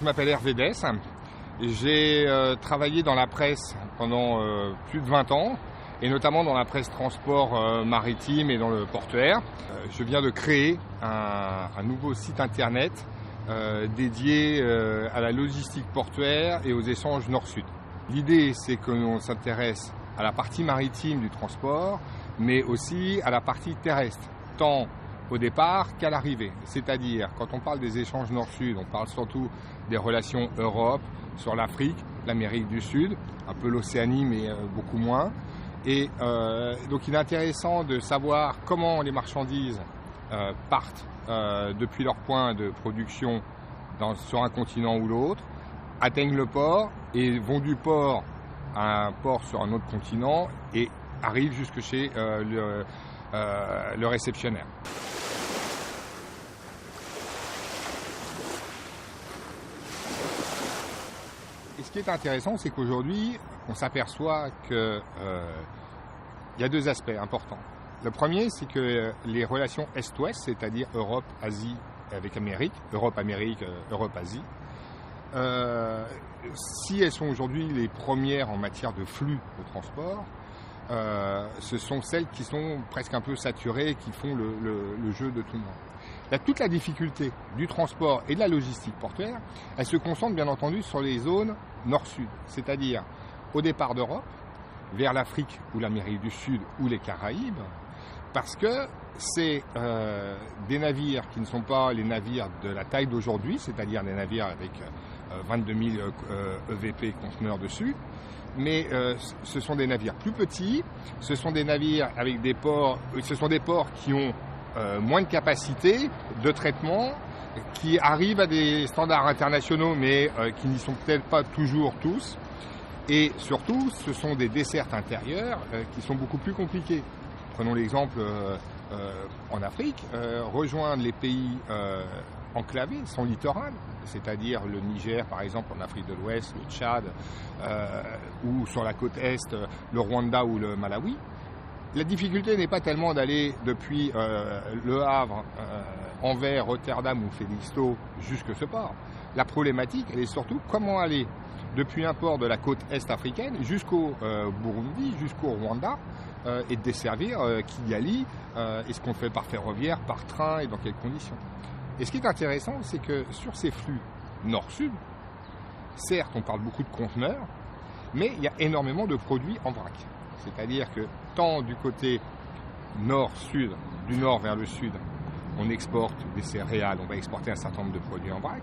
je m'appelle Hervé Dess. J'ai travaillé dans la presse pendant plus de 20 ans, et notamment dans la presse transport maritime et dans le portuaire. Je viens de créer un nouveau site internet dédié à la logistique portuaire et aux échanges nord-sud. L'idée, c'est que l'on s'intéresse à la partie maritime du transport, mais aussi à la partie terrestre, tant au départ qu'à l'arrivée. C'est-à-dire, quand on parle des échanges nord-sud, on parle surtout des relations Europe, sur l'Afrique, l'Amérique du Sud, un peu l'Océanie, mais beaucoup moins. Et donc il est intéressant de savoir comment les marchandises partent depuis leur point de production sur un continent ou l'autre, atteignent le port et vont du port à un port sur un autre continent et arrivent jusque chez le réceptionnaire. Et ce qui est intéressant, c'est qu'aujourd'hui, on s'aperçoit qu'il y a deux aspects importants. Le premier, c'est que les relations Est-Ouest, c'est-à-dire Europe, Asie avec Amérique, Europe-Amérique, Europe-Asie, si elles sont aujourd'hui les premières en matière de flux de transport, ce sont celles qui sont presque un peu saturées, qui font le jeu de tout le monde. Toute la difficulté du transport et de la logistique portuaire, elle se concentre bien entendu sur les zones nord-sud, c'est-à-dire au départ d'Europe, vers l'Afrique ou l'Amérique du Sud ou les Caraïbes, parce que c'est des navires qui ne sont pas les navires de la taille d'aujourd'hui, c'est-à-dire des navires avec 22 000 EVP conteneurs dessus, mais ce sont des navires plus petits, ce sont des navires avec des ports, ce sont des ports qui ont moins de capacité de traitement, qui arrivent à des standards internationaux, mais qui n'y sont peut-être pas toujours tous. Et surtout, ce sont des dessertes intérieures qui sont beaucoup plus compliquées. Prenons l'exemple en Afrique, rejoindre les pays enclavés, sans littoral, c'est-à-dire le Niger par exemple en Afrique de l'Ouest, le Tchad, ou sur la côte Est, le Rwanda ou le Malawi. La difficulté n'est pas tellement d'aller depuis Le Havre, Anvers, Rotterdam ou Felixstowe jusque ce port. La problématique, elle est surtout comment aller depuis un port de la côte est africaine jusqu'au Burundi, jusqu'au Rwanda, et de desservir Kigali, est-ce qu'on fait par ferroviaire, par train et dans quelles conditions. Et ce qui est intéressant, c'est que sur ces flux nord-sud, certes on parle beaucoup de conteneurs, mais il y a énormément de produits en vrac. C'est-à-dire que tant du côté nord-sud, du nord vers le sud, on exporte des céréales, on va exporter un certain nombre de produits en vrac,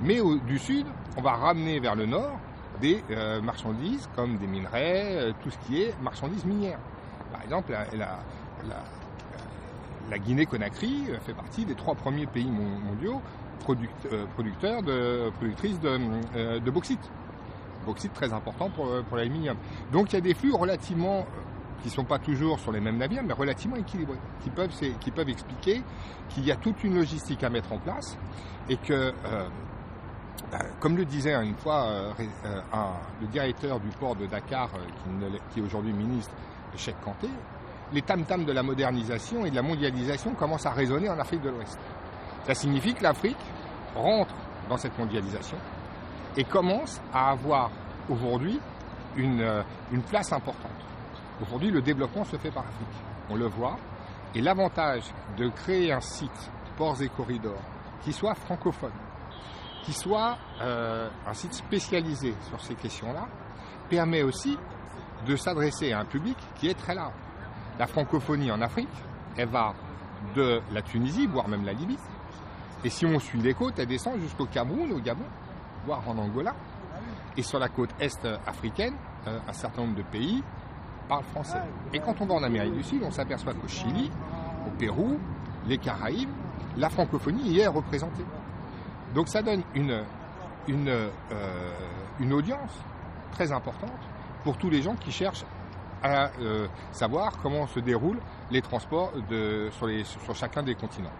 mais du sud, on va ramener vers le nord des marchandises comme des minerais, tout ce qui est marchandises minières. Par exemple, la Guinée-Conakry fait partie des 3 premiers pays mondiaux productrices de bauxite. Bauxite très important pour l'aluminium. Donc il y a des flux relativement, qui ne sont pas toujours sur les mêmes navires, mais relativement équilibrés, qui peuvent expliquer qu'il y a toute une logistique à mettre en place et que, comme le disait une fois le directeur du port de Dakar, qui est aujourd'hui ministre, Cheikh Kanté, les tam-tams de la modernisation et de la mondialisation commencent à résonner en Afrique de l'Ouest. Ça signifie que l'Afrique rentre dans cette mondialisation et commence à avoir aujourd'hui une place importante. Aujourd'hui, le développement se fait par l'Afrique. On le voit. Et l'avantage de créer un site, Ports et Corridors, qui soit francophone, qui soit un site spécialisé sur ces questions-là, permet aussi de s'adresser à un public qui est très large. La francophonie en Afrique, elle va de la Tunisie, voire même la Libye. Et si on suit les côtes, elle descend jusqu'au Cameroun, au Gabon, voire en Angola. Et sur la côte est africaine, un certain nombre de pays parlent français. Et quand on va en Amérique du Sud, on s'aperçoit qu'au Chili, au Pérou, les Caraïbes, la francophonie y est représentée. Donc ça donne une audience très importante pour tous les gens qui cherchent à savoir comment se déroulent les transports sur chacun des continents.